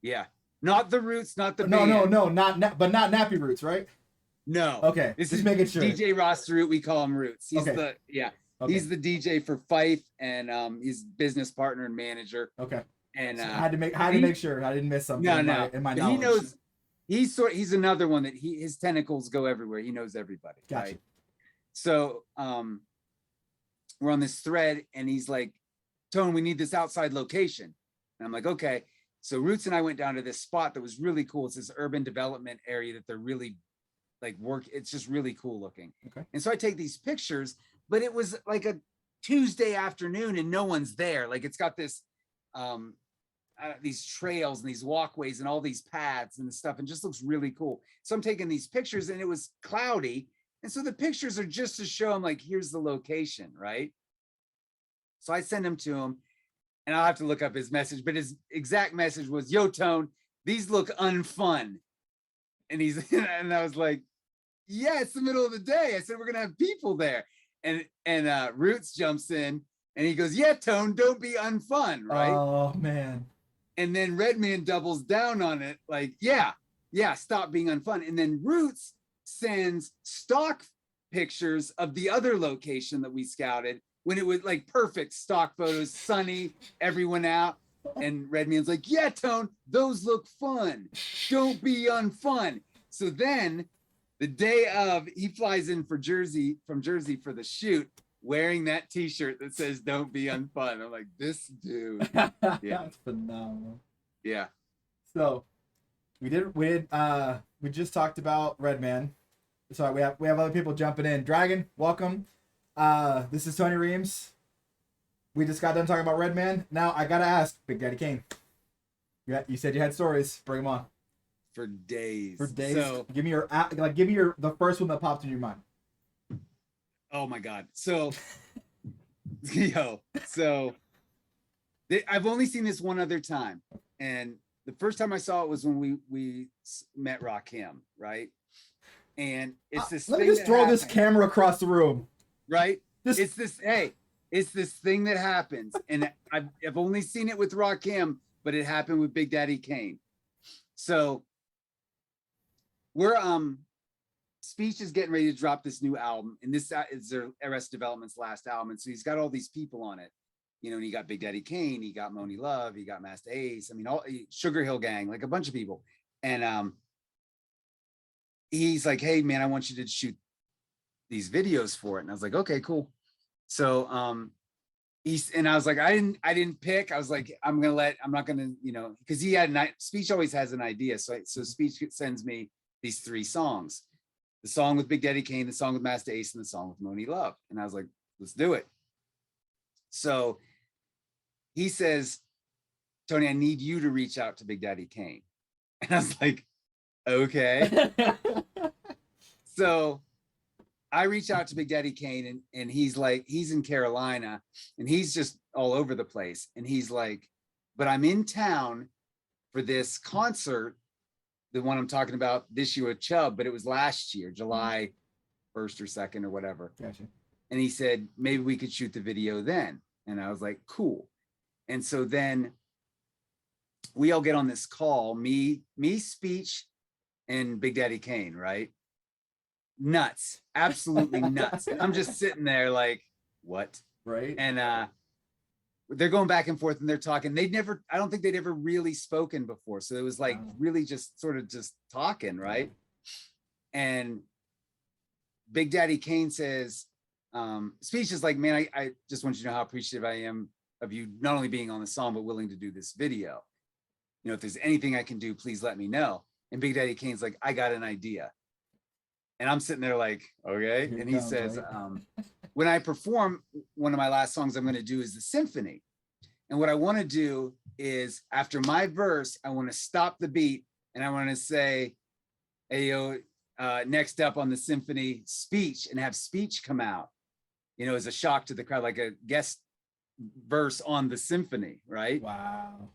Yeah. Not the Roots, not the No, band. not Nappy Roots, right? No. Okay. This Just is making sure. DJ Ross Root, we call him Roots. He's Okay. Okay. He's the DJ for Fife, and he's business partner and manager. Okay. And So I had to make sure I didn't miss something. No. In my But knowledge. he knows. He's another one that his tentacles go everywhere. He knows everybody. Gotcha. Right? So we're on this thread, and he's like, Tone, we need this outside location. And I'm like, okay. So Roots and I went down to this spot that was really cool. It's this urban development area that they're really like it's just really cool looking. Okay. And so I take these pictures, but it was like a Tuesday afternoon and no one's there. Like it's got this these trails and these walkways and all these paths and stuff, and just looks really cool. So I'm taking these pictures and it was cloudy. And so the pictures are just to show them like, here's the location, right? So I send them to him, and I'll have to look up his message, but his exact message was, yo, Tone, these look unfun. And and I was like, yeah, it's the middle of the day. I said, we're gonna have people there. And Roots jumps in and he goes, yeah, Tone, don't be unfun, right? Oh man. And then Redman doubles down on it, like, yeah, stop being unfun. And then Roots sends stock pictures of the other location that we scouted when it was like perfect stock photos, sunny, everyone out. And Redman's like, yeah, Tone, those look fun. Don't be unfun. So then the day of, he flies in from Jersey for the shoot, wearing that t-shirt that says don't be unfun. I'm like, this dude. Yeah. That's phenomenal. Yeah. So we just talked about Redman. Sorry, we have other people jumping in. Dragon, welcome. This is Tony Reames. We just got done talking about Redman. Now I gotta ask, Big Daddy Kane. You said you had stories. Bring them on. For days. So give me the first one that popped in your mind. Oh my God. So, I've only seen this one other time. And the first time I saw it was when we met Rakim, right? And it's this let me thing just throw this camera across the room. Right? It's this thing that happens. And I've only seen it with Rakim, but it happened with Big Daddy Kane. So we're Speech is getting ready to drop this new album, and this is their Arrested Development's last album. And so he's got all these people on it, you know, and he got Big Daddy Kane, he got Moni Love, he got Master Ace, I mean, all Sugar Hill Gang, like a bunch of people. And he's like, hey man, I want you to shoot these videos for it. And I was like, okay, cool. So and I was like, I didn't pick. I was like, I'm not gonna, you know, because he had Speech always has an idea. So Speech sends me these 3 songs. The song with Big Daddy Kane, the song with Master Ace, and the song with Moni Love. And I was like, let's do it. So he says, Tony, I need you to reach out to Big Daddy Kane. And I was like, okay. So I reach out to Big Daddy Kane, and he's like, he's in Carolina and he's just all over the place. And he's like, but I'm in town for this concert, the one I'm talking about this year with Chubb, but it was last year, July 1st or 2nd or whatever. Gotcha. And he said, maybe we could shoot the video then. And I was like, cool. And so then we all get on this call, me, Speech, and Big Daddy Kane, right? Nuts, absolutely nuts. And I'm just sitting there like, what? Right. And they're going back and forth and they're talking. I don't think they'd ever really spoken before. So it was like really just sort of just talking, right? And Big Daddy Kane says, Speech is like, man, I just want you to know how appreciative I am of you not only being on the song, but willing to do this video. You know, if there's anything I can do, please let me know. And Big Daddy Kane's like, I got an idea. And I'm sitting there like, okay. And he says, when I perform, one of my last songs I'm going to do is the symphony. And what I want to do is after my verse, I want to stop the beat and I want to say, hey, yo, next up on the symphony, Speech, and have Speech come out, you know, as a shock to the crowd, like a guest verse on the symphony, right? Wow.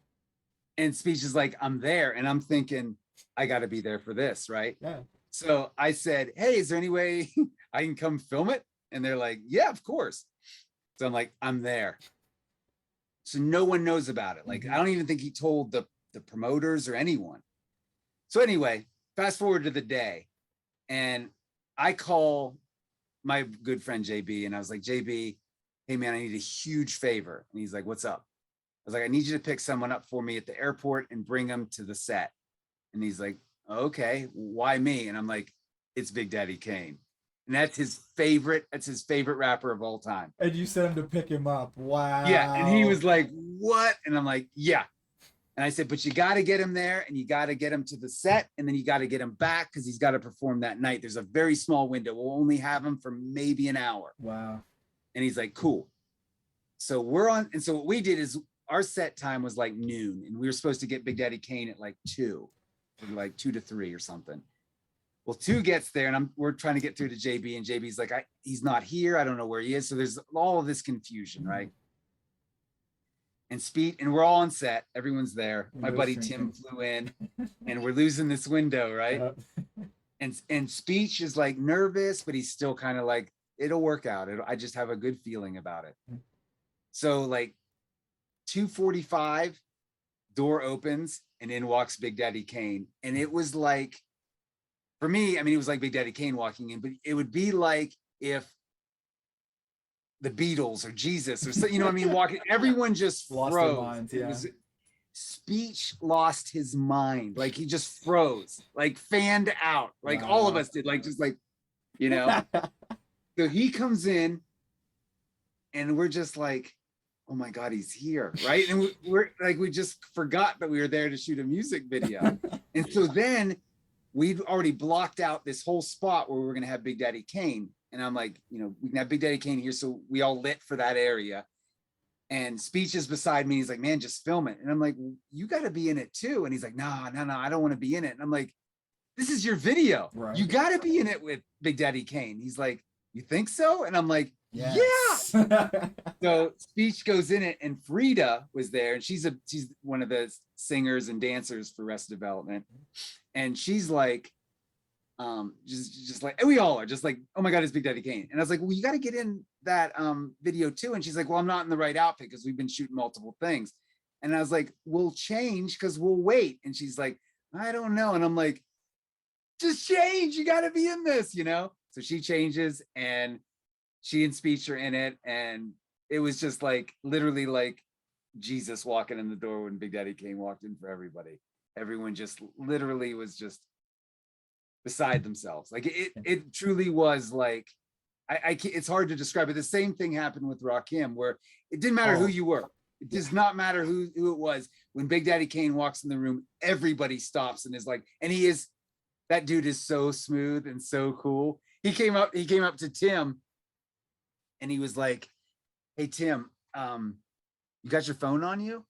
And Speech is like, I'm there. And I'm thinking, I got to be there for this, right? Yeah. So I said, hey, is there any way I can come film it? And they're like, yeah, of course. So I'm like, I'm there. So no one knows about it. Like, I don't even think he told the promoters or anyone. So anyway, fast forward to the day. And I call my good friend JB, and I was like, JB, hey man, I need a huge favor. And he's like, what's up? I was like, I need you to pick someone up for me at the airport and bring them to the set. And he's like, okay, why me? And I'm like, it's Big Daddy Kane. And that's his favorite rapper of all time. And you sent him to pick him up. Wow. Yeah. And he was like, what? And I'm like, yeah. And I said, but you got to get him there and you got to get him to the set and then you got to get him back because he's got to perform that night. There's a very small window. We'll only have him for maybe an hour. Wow. And he's like, cool. So we're on. And so what we did is our set time was like noon and we were supposed to get Big Daddy Kane at like 2, like 2 to 3 or something. Well, 2 gets there and we're trying to get through to JB and JB's like, he's not here. I don't know where he is. So there's all of this confusion, right? And we're all on set. Everyone's there. My buddy Tim flew in and we're losing this window, right? And Speech is like nervous, but he's still kind of like, it'll work out. I just have a good feeling about it. So like 2:45, door opens and in walks Big Daddy Kane. And it was like, for me, I mean, it was like Big Daddy Kane walking in, but it would be like if the Beatles or Jesus or so, you know what I mean? Walking, everyone just froze. Lost their minds, yeah. Speech lost his mind. Like he just froze, like fanned out, like all of us did, like just like, you know. So he comes in and we're just like, oh my God, he's here, right? And we're like, we just forgot that we were there to shoot a music video. And so then we'd already blocked out this whole spot where we were gonna have Big Daddy Kane. And I'm like, you know, we can have Big Daddy Kane here. So we all lit for that area. And Speech is beside me. He's like, man, just film it. And I'm like, well, you got to be in it too. And he's like, no, I don't want to be in it. And I'm like, this is your video. Right. You got to be in it with Big Daddy Kane. He's like, you think so? And I'm like, yes. Yeah. So Speech goes in it and Frida was there. And she's one of the singers and dancers for Arrested Development. And she's like, just like, and we all are just like, oh my God, it's Big Daddy Kane. And I was like, well, you got to get in that video too. And she's like, well, I'm not in the right outfit because we've been shooting multiple things. And I was like, we'll change because we'll wait. And she's like, I don't know. And I'm like, just change. You got to be in this, you know? So she changes and she and Speech are in it. And it was just like, literally like Jesus walking in the door when Big Daddy Kane walked in for everybody. Everyone just literally was just beside themselves. Like it truly was like, it's hard to describe it. The same thing happened with Rakim, where it didn't matter who you were. It does not matter who it was. When Big Daddy Kane walks in the room, everybody stops and is like, and that dude is so smooth and so cool. He came up to Tim and he was like, hey, Tim, you got your phone on you?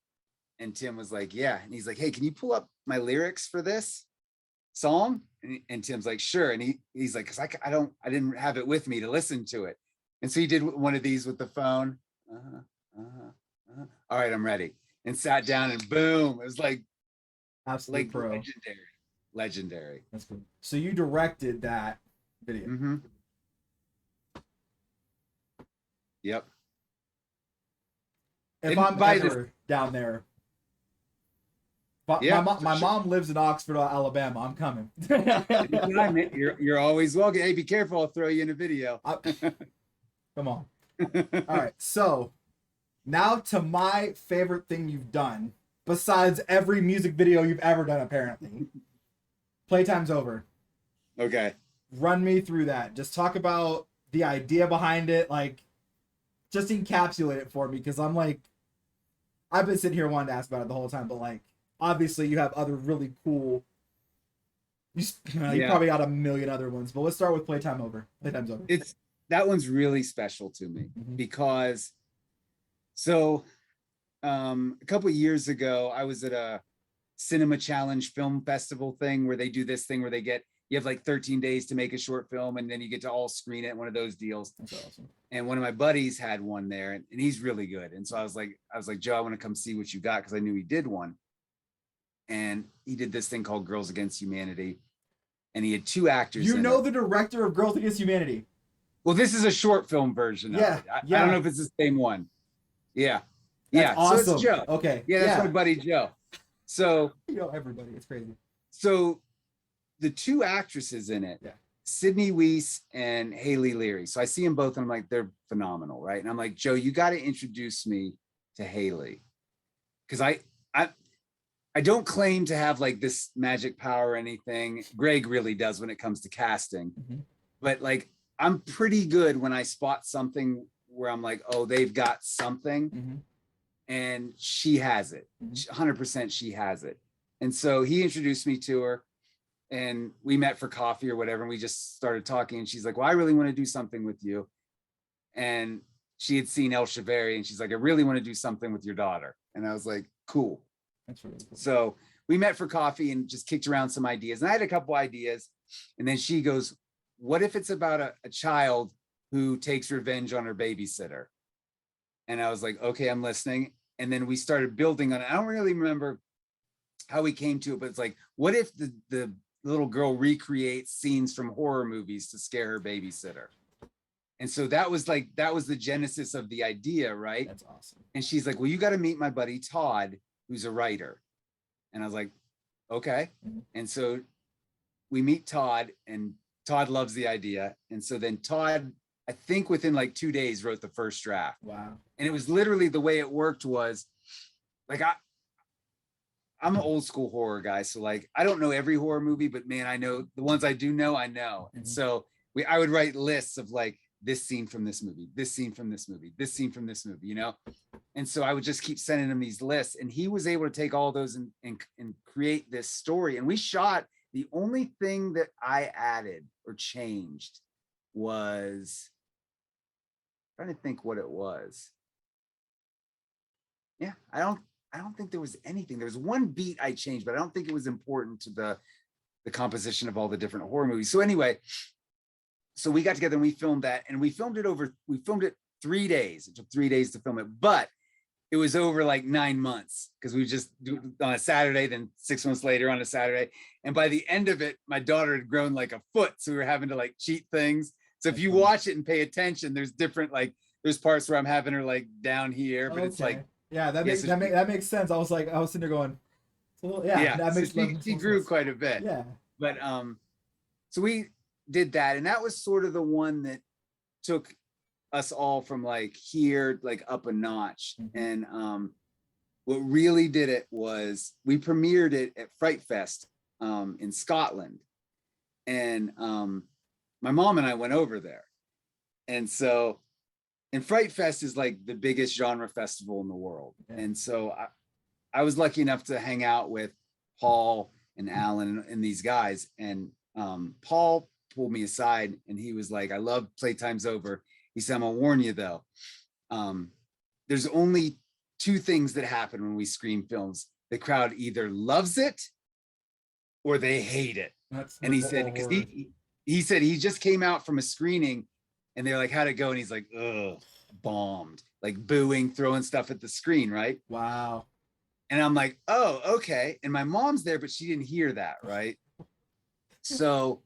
And Tim was like, yeah. And he's like, hey, can you pull up my lyrics for this song? And Tim's like, sure. And he's like, because I didn't have it with me to listen to it. And so he did one of these with the phone. All right, I'm ready. And sat down and boom. It was like absolutely like legendary. That's cool. So you directed that video. Mm-hmm. Yep. If I'm ever down there, my mom lives in Oxford, Alabama. I'm coming. You're always welcome. Hey, be careful. I'll throw you in a video. Come on. All right. So now to my favorite thing you've done, besides every music video you've ever done, apparently. Playtime's over. Okay. Run me through that. Just talk about the idea behind it. Like, just encapsulate it for me. Because I'm like, I've been sitting here wanting to ask about it the whole time. But like, obviously you have other really cool, you probably got a million other ones, but let's start with Playtime's over. That one's really special to me because a couple of years ago I was at a Cinema Challenge film festival thing where they do this thing where you have like 13 days to make a short film and then you get to all screen it, one of those deals. That's awesome. And one of my buddies had one there and he's really good. And so I was like, Joe, I want to come see what you got because I knew he did one. And he did this thing called Girls Against Humanity. And he had 2 actors. You know the director of Girls Against Humanity. Well, this is a short film version of it. I don't know if it's the same one. Yeah. That's awesome. So it's Joe. Okay. Yeah, that's my buddy Joe. So you know everybody. It's crazy. So the 2 actresses in it, Sydney Weiss and Haley Leary. So I see them both and I'm like, they're phenomenal, right? And I'm like, Joe, you got to introduce me to Haley. Because I don't claim to have like this magic power or anything. Greg really does when it comes to casting. But like, I'm pretty good when I spot something where I'm like, oh, they've got something. and she has it. 100% she has it. And so he introduced me to her, and we met for coffee or whatever, and we just started talking, and she's like, well, I really want to do something with you. And she had seen El Chevery, and she's like, I really want to do something with your daughter. And I was like, cool. That's really cool. So we met for coffee and just kicked around some ideas. And I had a couple ideas. And then she goes, what if it's about a child who takes revenge on her babysitter? And I was like, okay, I'm listening. And then we started building on it. I don't really remember how we came to it, but it's like, what if the little girl recreates scenes from horror movies to scare her babysitter? And so that was the genesis of the idea, right? That's awesome. And she's like, well, you got to meet my buddy Todd, who's a writer. And I was like, okay. And so we meet Todd, and Todd loves the idea. And so then Todd, I think within like 2 days, wrote the first draft. Wow. And it was literally, the way it worked was like, I'm an old school horror guy. So like, I don't know every horror movie, but man, I know the ones I do know, I know. And so I would write lists of like, this scene from this movie, this scene from this movie, this scene from this movie, you know? And so I would just keep sending him these lists, and he was able to take all those and create this story. And we shot, the only thing that I added or changed was, I'm trying to think what it was. Yeah, I don't think there was anything. There was one beat I changed, but I don't think it was important to the composition of all the different horror movies. So anyway, so we got together and we filmed that, and we filmed it 3 days. It took 3 days to film it, but it was over like 9 months, because we just do it on a Saturday, then 6 months later on a Saturday. And by the end of it, my daughter had grown like a foot. So we were having to like cheat things. So if you watch it and pay attention, there's different, like there's parts where I'm having her like down here, but it's like, yeah, that makes sense. I was sitting there going, that makes so she grew sense. quite a bit. Yeah. But so we did that, and that was sort of the one that took us all from like here, like up a notch. And what really did it was we premiered it at Fright Fest in Scotland, and my mom and I went over there. And so, and Fright Fest is like the biggest genre festival in the world. Yeah. And so I was lucky enough to hang out with Paul and Alan and these guys. And Paul pulled me aside, and he was like, I love Playtime's Over. He said, I'm gonna warn you though. There's only 2 things that happen when we screen films. The crowd either loves it or they hate it. And he said, because he said he just came out from a screening, and they're like, how'd it go? And he's like, ugh, bombed, like booing, throwing stuff at the screen, right? Wow. And I'm like, oh, okay. And my mom's there, but she didn't hear that, right? So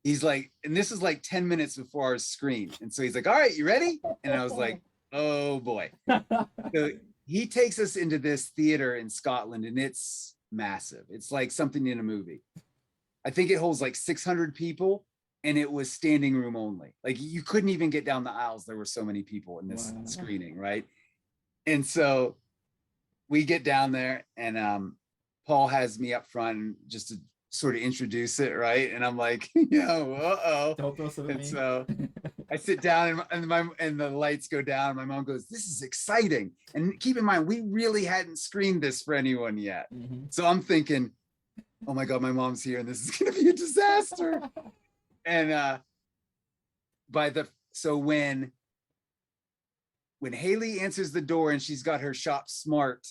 he's like, and this is like 10 minutes before our screen. And so he's like, all right, you ready? And I was like, oh boy. So he takes us into this theater in Scotland, and it's massive. It's like something in a movie. I think it holds like 600 people, and it was standing room only. Like you couldn't even get down the aisles. There were so many people in this screening, right? And so we get down there, and Paul has me up front just to sort of introduce it, right? And I'm like, Don't throw something at me. So I sit down, and the lights go down. And my mom goes, this is exciting. And keep in mind, we really hadn't screened this for anyone yet. So I'm thinking, oh my God, my mom's here, and this is gonna be a disaster. And when Haley answers the door and she's got her Shop Smart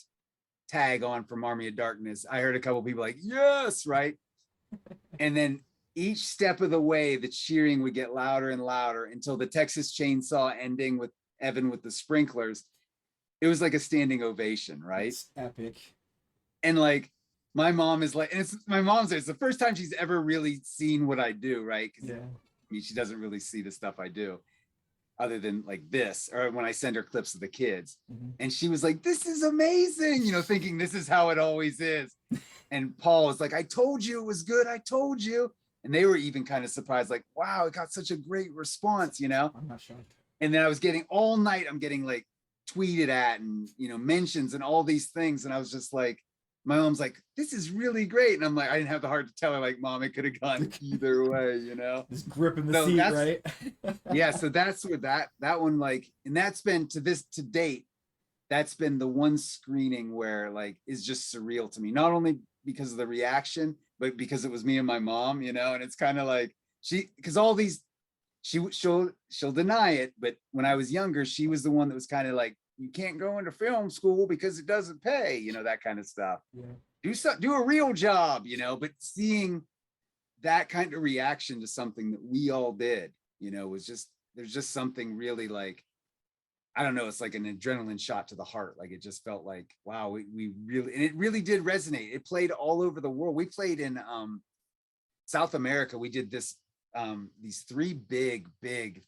tag on from Army of Darkness, I heard a couple people like, yes, right? And then each step of the way, the cheering would get louder and louder until the Texas Chainsaw ending with Evan with the sprinklers. It was like a standing ovation, right? It's epic. And like, my mom is like, and it's the first time she's ever really seen what I do, right? Yeah. I mean, she doesn't really see the stuff I do other than like this, or when I send her clips of the kids. And she was like, this is amazing, thinking this is how it always is. And Paul was like, I told you it was good. I told you. And they were even kind of surprised, like, wow, it got such a great response, I'm not shocked. And then I was getting all night, I'm getting like tweeted at and, mentions and all these things. And I was just like, my mom's like, this is really great. And I'm like, I didn't have the heart to tell her, like, Mom, it could have gone either way, Just gripping the seat, right? Yeah. So that's where that one, like, and that's been to date, that's been the one screening where like is just surreal to me. Not only because of the reaction, but because it was me and my mom, you know, and it's kind of like because all these she'll deny it, but when I was younger, she was the one that was kind of like, you can't go into film school because it doesn't pay, you know, that kind of stuff. Yeah. Do a real job, you know, but seeing that kind of reaction to something that we all did, you know, was just, there's just something really like, I don't know, it's like an adrenaline shot to the heart. Like it just felt like, wow, we really, and it really did resonate. It played all over the world. We played in South America. We did these 3 big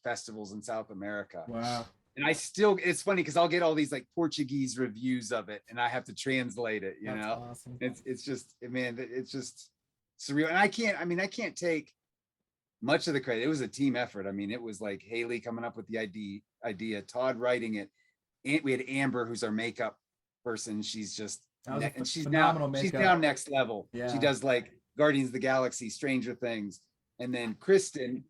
festivals in South America. Wow. And I still, it's funny because I'll get all these like Portuguese reviews of it and I have to translate it, you That's know. awesome. It's just, man, it's just surreal. And I can't take much of the credit. It was a team effort. I mean, it was like Haley coming up with the idea, Todd writing it, and we had Amber, who's our makeup person. She's just, and she's phenomenal now makeup. next level. Yeah. She does like Guardians of the Galaxy, Stranger Things, and then Kristen,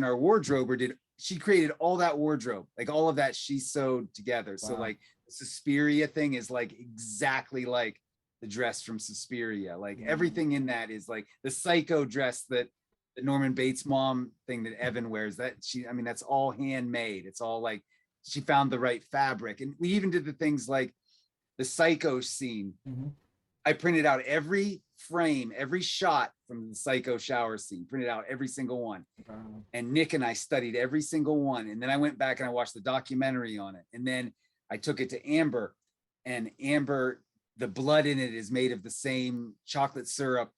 our wardrober, she created all that wardrobe, like all of that she sewed together. Wow. So like the Suspiria thing is like exactly like the dress from Suspiria. Like everything in that is like the Psycho dress that the Norman Bates mom thing that Evan wears, that's all handmade. It's all like, she found the right fabric. And we even did the things like the Psycho scene. Mm-hmm. I printed out every frame, every shot from the Psycho shower scene, printed out every single one. Wow. And Nick and I studied every single one. And then I went back and I watched the documentary on it. And then I took it to Amber, and Amber, the blood in it is made of the same chocolate syrup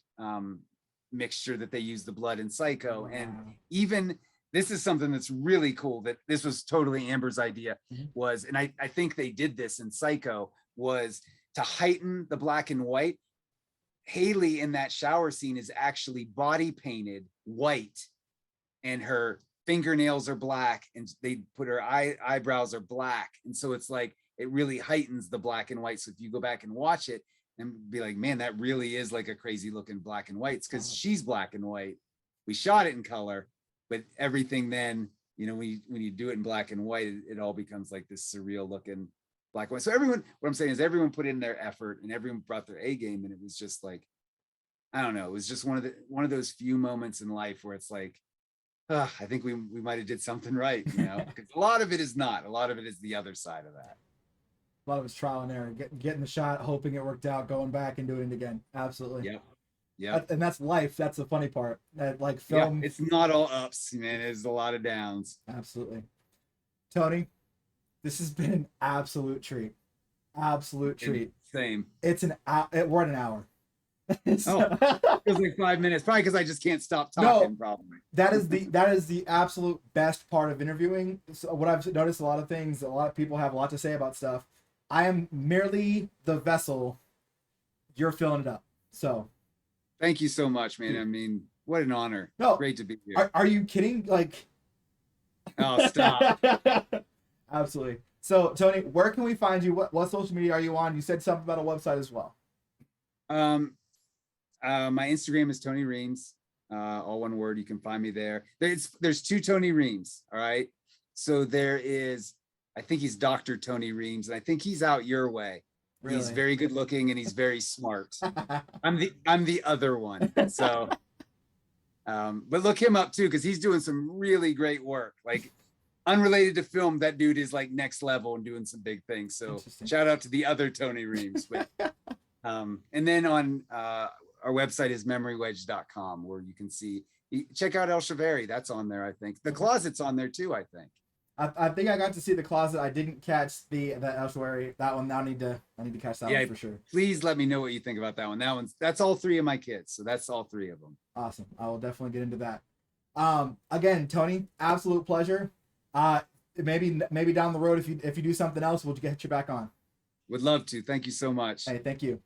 mixture that they use the blood in Psycho. Wow. And even this is something that's really cool, that this was totally Amber's idea, was, and I think they did this in Psycho, was to heighten the black and white. Haley in that shower scene is actually body painted white, and her fingernails are black, and they put her eyebrows are black. And so it's like, it really heightens the black and white. So if you go back and watch it and be like, man, that really is like a crazy looking black and white, because she's black and white. We shot it in color, but everything then, you know, when you do it in black and white, it all becomes like this surreal looking black and white. So everyone, what I'm saying is everyone put in their effort and everyone brought their A game, and it was just like, I don't know, it was just one of those few moments in life where it's like, I think we might have did something right, you know, because a lot of it is not. A lot of it is the other side of that. A lot of it's trial and error, getting the shot, hoping it worked out, going back and doing it again. Absolutely. Yep. Yeah. And that's life. That's the funny part. That like film. Yeah, it's not all ups, man. It's a lot of downs. Absolutely. Tony, this has been an absolute treat. Absolute treat. Same. It's we're at an hour. So, it was like 5 minutes, probably because I just can't stop talking. No, probably. That is the absolute best part of interviewing. So what I've noticed, a lot of things, a lot of people have a lot to say about stuff. I am merely the vessel. You're filling it up. So thank you so much, man. I mean, what an honor. No, great to be here. Are you kidding? Like, oh, stop. Absolutely. So Tony, where can we find you? What social media are you on? You said something about a website as well. My Instagram is Tony Reames, all one word. You can find me there. There's 2 Tony Reames. All right. So there is, I think he's Dr. Tony Reames, and I think he's out your way. Really? He's very good looking and he's very smart. I'm the other one. So, but look him up too, because he's doing some really great work. Like, unrelated to film, that dude is like next level and doing some big things. So shout out to the other Tony Reames. But, and then on our website is memorywedge.com, where you can see, check out El Chaveri. That's on there, I think. The Closet's on there too, I think. I think I got to see The Closet. I didn't catch the El Chaveri. That one. I need to catch that one for sure. Please let me know what you think about that one. That's all 3 of my kids. So that's all 3 of them. Awesome. I will definitely get into that. Again, Tony, absolute pleasure. Maybe down the road, if you do something else, we'll get you back on. Would love to. Thank you so much. Hey, thank you.